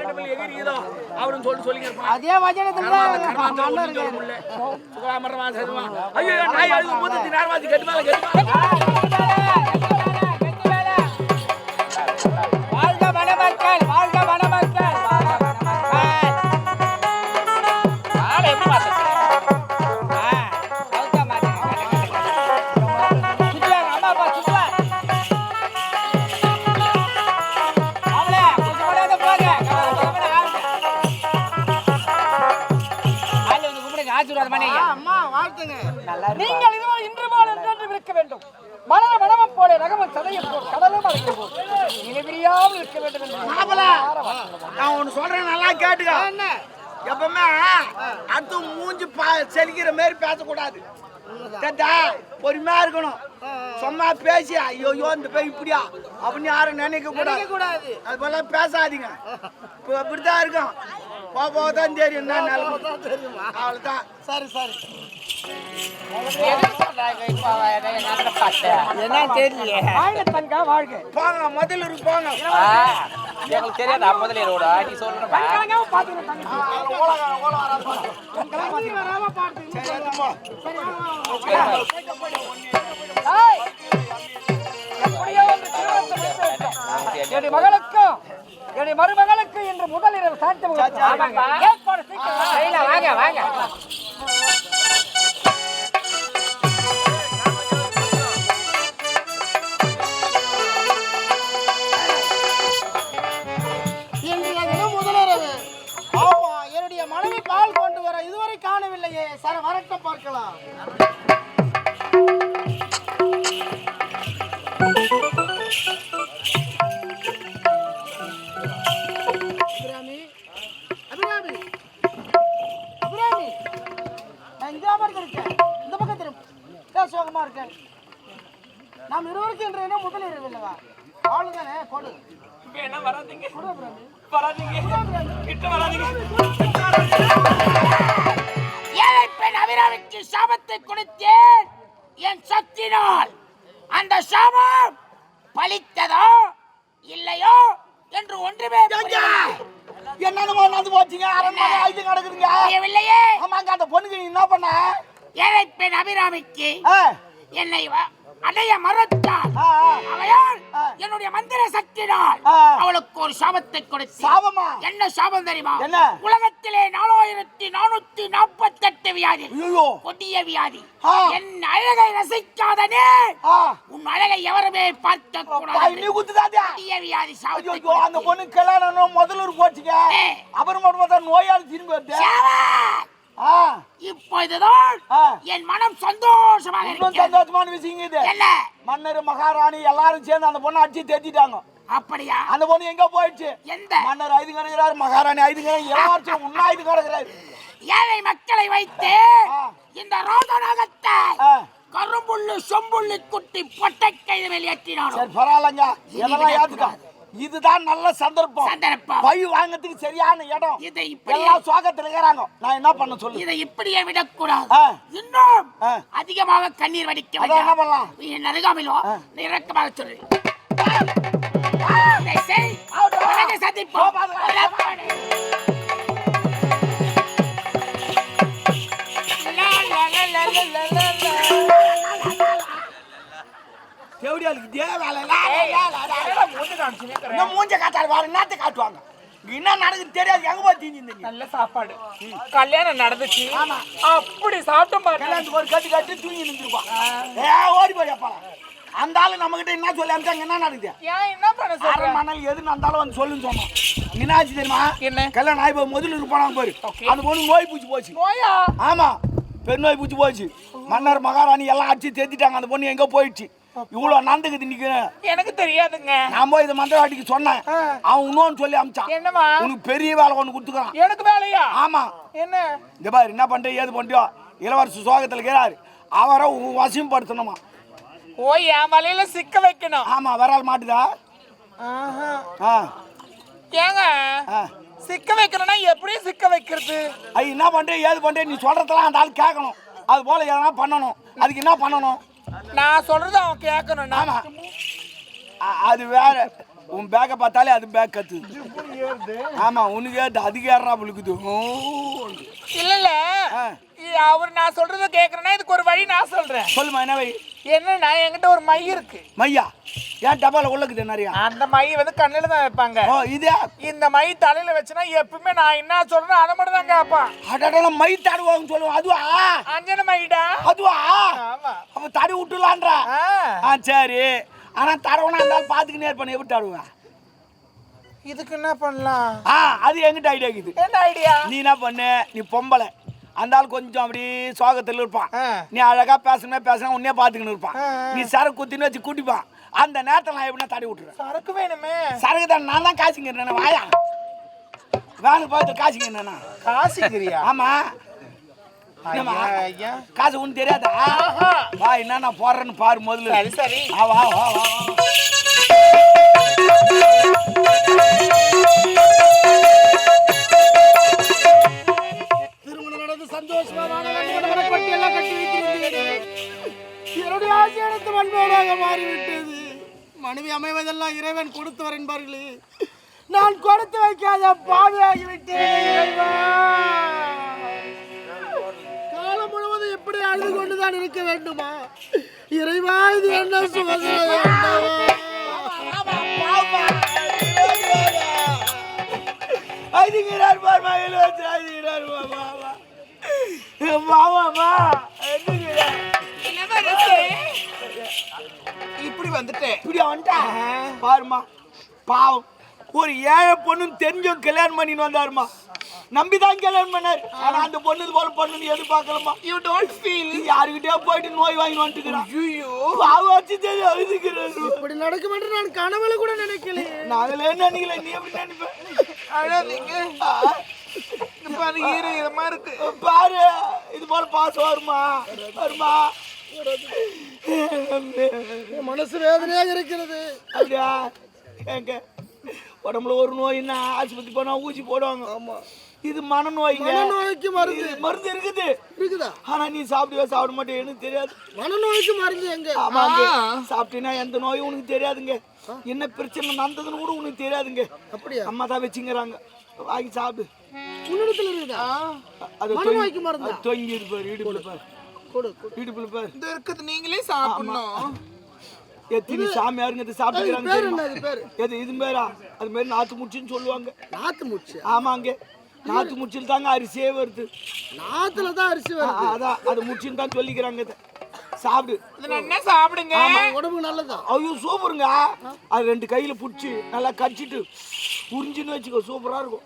வைடபிள் எகிரிதோ அவரும் சொல்லி அதே வஜனத்துல ஐயோ நாய் அழுது போது தினார்வாசி கெட்டுமா வாழ்க வனமக்கள் வாழ்க வனமக்கள் நீங்கள் இதுவரை இன்று மாலை இருக்க வேண்டும். மலர மனமும் போல ரகமும் சதையும் போல் கடலும் அழைக்க போல் நிலைபிரியாமல் இருக்க வேண்டும் என்று நான் ஒண்ணு சொல்றேன், நல்லா கேட்டுக்க. எப்பவுமே அடுத்து மூஞ்சி செலிக்கிற மாதிரி பேசக்கூடாது. பொறுமையா இருக்கணும். சும்மா பேசி ஐயோ இந்த பேய் இப்படியா அப்படின்னு யாரும் நினைக்க கூடாது. அது போல பேசாதீங்க. இப்படிதான் இருக்கும். போதான் தெரியும். அவ்வளவுதான். சரி சரி என்ன தெரியல. வாழ்க தங்கா வாழ்க. போங்க முதல்ல போங்க. எங்களுக்கு தெரியாதா முதலியரோட நீ சொல்லணும். என்னுடைய மகளுக்கும் என்னுடைய மருமகளுக்கு இன்று முதல் இரவு சாட்சி ஏற்பாடு வாங்க வாங்க. என்னுடைய மனைவி பால் கொண்டு வர இதுவரை காணவில்லையே. சர வரட்டும் பார்க்கலாம். இந்த பக்கத்தில் சோகமா இருக்கேன். நாம் இருவருக்கும் என்ற முதல் இரவு இல்லவா? அவ்வளவுதானே. கொடு அபிராமிக்கு சாபத்தை கொடுத்தேன் என் சக்தினால். அந்த சாபம் பலித்ததோ இல்லையோ என்று ஒன்றுமே என்னென்னமோ நடந்து போச்சுங்க. அரண்மனை ஆயுத கிடக்குதுங்க. இல்லையே. ஆமாங்க. அந்த பொண்ணுக்கு என்ன பண்ண? ஏழை பெண் அபிராமிக்கு என்னை அடைய மறுத்தாள். அவையால் என்னுடைய மந்திர சக்தினால் அவளுக்கு ஒரு சாபத்தை கொடுத்து. சாபமா? என்ன சாபம் தெரியுமா? என்ன? உலகத்திலே 4448 வியாதி, கொடிய வியாதி. என் அழகை ரசிக்காதனே உன் அழகை எவருமே பார்க்க கூடாது. நீ குத்துதாதே. கொடிய வியாதி சாபத்தை. அந்த பொண்ணு கல்யாணம் முதலூர் போச்சுங்க. அப்புறமா நோயாளி திரும்பி வருது. இப்பொழுதுதான் என் மனம் சந்தோஷமாக இருக்கு. சந்தோஷமான விஷயம் இது. என்ன? மன்னர் மகாராணி எல்லாரும் சேர்ந்து அந்த பொண்ணை அடிச்சு தேத்திட்டாங்க. அப்படியா? அந்த பொண்ணு எங்க போயிடுச்சு? எந்த? மன்னர் ஐந்து கிடக்கிறார், மகாராணி ஐந்து கிடக்கிறார், எல்லாரும் உண்ணா ஐந்து கிடக்கிறார். ஏழை மக்களை வைத்து இந்த ரோதநாகத்தை கரும்புள்ளு சொம்புள்ளு குட்டி பொட்டை கைது வெளியேற்றினான். சரி பரவாயில்லங்க. இதெல்லாம் ஏத்துக்கா. இதுதான் நல்ல சந்தர்ப்பம். பை வாங்கறதுக்கு சரியான இடம். இதை இப்படி எல்லாம் சோகத்துல இருக்கறாங்க. நான் என்ன பண்ண சொல்லு? இதை இப்படியே விடக்கூடாது. இன்னும் அதிகமாக கண்ணீர் வடிக்க வேண்டாம். என்ன பண்ணலாம்? என் அருகாமையில் இரக்கமாக சொல்லு. சந்திப்போம். மூஞ்ச காட்டாரு வாரு நாட்டு காட்டுவாங்க. என்ன நடக்குது தெரியாது. எங்க போய் தீஞ்சி நல்ல சாப்பாடு கல்யாணம் நடந்துச்சு. அப்படி சாப்பிட்டோம் பாரு. ஒரு கட்டு கட்டு தூங்கி நின்றுப்பான். ஓடி போய் அப்பலாம் அந்த ஆளு நம்ம கிட்ட என்ன சொல்லி அனுப்பிச்சாங்க? என்ன நடக்குது? என்ன பண்ண சொல்ற? மணல் எதுன்னு அந்த ஆளு வந்து சொல்லுன்னு சொன்னோம். என்னாச்சு தெரியுமா? என்ன? கல்யாணம் ஆகி போய் முதல்ல இருப்பாங்க பாரு. அந்த பொண்ணு நோய் பூச்சி போச்சு. நோயா? ஆமா, பெருநோய் பூச்சி போச்சு. மன்னர் மகாராணி எல்லாம் அடிச்சு தேத்திட்டாங்க. அந்த பொண்ணு எங்க போயிடுச்சு? இவ்வளவு நந்துக்குது நிக்கிறேன். எனக்கு தெரியாதுங்க. நான் போய் இதை மந்திரவாட்டிக்கு சொன்னேன். அவன் இன்னொன்னு சொல்லி அமிச்சான். என்னமா? உனக்கு பெரிய வேலை ஒண்ணு கொடுத்துக்கிறான். எனக்கு வேலையா? ஆமா. என்ன? இந்த பாரு என்ன பண்ற ஏது பண்றியோ இளவரசு சோகத்துல கேறாரு. அவரை வசியப்படுத்தணுமா? ஓ என் வலையில சிக்க வைக்கணும். ஆமா, விரால் மாட்டுதா? ஏங்க சிக்க வைக்கணும்னா எப்படி சிக்க வைக்கிறது? ஐய் என்ன பண்ற ஏது பண்ற நீ சொல்றதெல்லாம் அந்த ஆள் கேட்கணும். அது போல எதனா பண்ணணும். அதுக்கு என்ன பண்ணணும்? நான் சொல்றது அவன் கேட்கணும். ஆமா, அது வேற. உன் பேக்கை பார்த்தாலே அது பேக் கத்து. ஆமா உனக்கு ஏது அதுக்கு ஏறா புழுக்குது. இல்ல அவர் நான் சொல்றத கேக்குறேன்னா இதுக்கு ஒரு வழி நான் சொல்றேன். சொல்லுமா என்ன வை? என்னன்னா என்கிட்ட ஒரு மை இருக்கு. மையா? ஏன் டப்பால உள்ளக்குது நிறையா? அந்த மை வந்து கண்ணில தான் வைப்பாங்க. ஓ இதே இந்த மை தலையில வச்சனா எப்பவுமே நான் என்ன சொல்றேன் அதை மட்டும் தான் கேட்பான். அடடல மை தாடுவாங்க சொல்லுவோம். அதுவா? அஞ்சன மைடா. அதுவா? ஆமா. அப்ப தடி விட்டுலான்ற. சரி. ஆனா தடவனா இருந்தாலும் பாத்துக்கினே இருப்பானே எப்படி தடுவேன்? இதுக்கு என்ன பண்ணலாம்? அது எங்கிட்ட ஐடியா இருக்குது. என்ன ஐடியா? நீ என்ன பண்ணு, நீ பொம்பளை அந்த ஆள் கொஞ்சம் அப்படி சோகத்தில் இருப்பான். நீ அழகா பேசணும் உன்னே பாத்துக்கின்னு இருப்பான். நீ சரக்கு குத்தின்னு வச்சு கூட்டிப்பான். அந்த நேரத்தில் நான் எப்படின்னா தடி விட்டுருவேன். சரக்கு வேணுமே. சரக்கு தான் நான் தான் காசுங்க வாயா வேணும் பார்த்து காசுங்க என்னன்னா காசுங்கிறியா? ஆமா காசு ஒண்ணு தெரியாதா? வா என்ன நான் போடுறேன்னு பாரு முதல்ல. சரி சரி வா வா வா வா. திருமணம் நடந்து சந்தோஷமா கட்டி எல்லாம் கட்டி வைக்கிறீர்கள். என்னுடைய ஆசை எடுத்து மண்மேடாக மாறிவிட்டது. மனைவி அமைவதெல்லாம் இறைவன் கொடுத்தவர் என்பார்களே, நான் கொடுத்து வைக்காத பாவியாகிவிட்டேன். காலம் முழுவதும் எப்படி அழுது கொண்டுதான் இருக்க வேண்டுமா? இறைவா இது என்ன சோதனை? ஐதுகிறார் பார் மயில் வச்சு ஐதுகிறார் மாமா இப்படி வந்துட்டேன். இப்படி வந்துட்டா பாருமா பாவம். ஒரு ஏழை பொண்ணுன்னு தெரிஞ்சவங்க கல்யாணம் பண்ணின்னு வந்தாருமா. நம்பிதான் கல்யாணம் பண்ணாரு. ஆனா அந்த பொண்ணு போல பொண்ணுன்னு எதிர்பார்க்கலமா. You don't feel. யாருக்கிட்டே போயிட்டு நோய் வாங்கி வந்துட்டுக்கிறான். இப்படி நடக்கும் என்று நான் கனவுல கூட நினைக்கல. நாங்களே நினைக்கல. நீ எப்படி நினைப்ப? பாரு ஈரமா இருக்கு பாரு. இது போல பாசம் வருமா வருமா? மனசு வேதனையாக இருக்கிறது. அப்படியா? எங்க உடம்புல ஒரு நோயின்னா ஆஸ்பத்திரி போனா ஊசி போடுவாங்க. ஆமா இது மனநோய்ங்க. மனநோய்க்கு மருந்து மருந்து இருக்குது. இருக்குதா? ஆனா நீ சாப்பிடுவே சாப்பிட மாட்டேன் எனக்கு தெரியாது. மனநோய்க்கு மருந்து எங்க? ஆமாங்க. சாப்பிட்டீங்கன்னா எந்த நோயும் உனக்கு தெரியாதுங்க. என்ன பிரச்சனை நடந்ததுன்னு கூட உனக்கு தெரியாதுங்க. அப்படியா? அம்மா தான் வச்சுங்கிறாங்க. வாங்கி சாப்பிடு. உன்னிடத்துல இருக்குதா? அது மனநோய்க்கு மருந்து தொங்கி இருப்பாரு இடுப்புல பாரு. கொடு இடுப்புல பாரு. இது இருக்குது நீங்களே சாப்பிடணும். எத்தனை சாமியாருங்க சாப்பிட்டுக்கிறாங்க தெரியுமா? பேரு எது இது பேரா? அது மாதிரி நாத்து முச்சின்னு சொல்லுவாங்க. நாத்து முச்சு? ஆமாங்க. நாத்து முச்சில் தாங்க அரிசியே வருது. நாத்துல தான் அரிசி வருது. அதான் அது முச்சின்னு தான் சொல்லிக்கிறாங்க. சாப்பிடு. இது என்ன சாப்பிடுங்க. உடம்புக்கு நல்லதா? ஐயோ சூப்பருங்க. அது ரெண்டு கையில புடிச்சு நல்லா கடிச்சிட்டு உறிஞ்சின்னு வச்சுக்கோ. சூப்பரா இருக்கும்.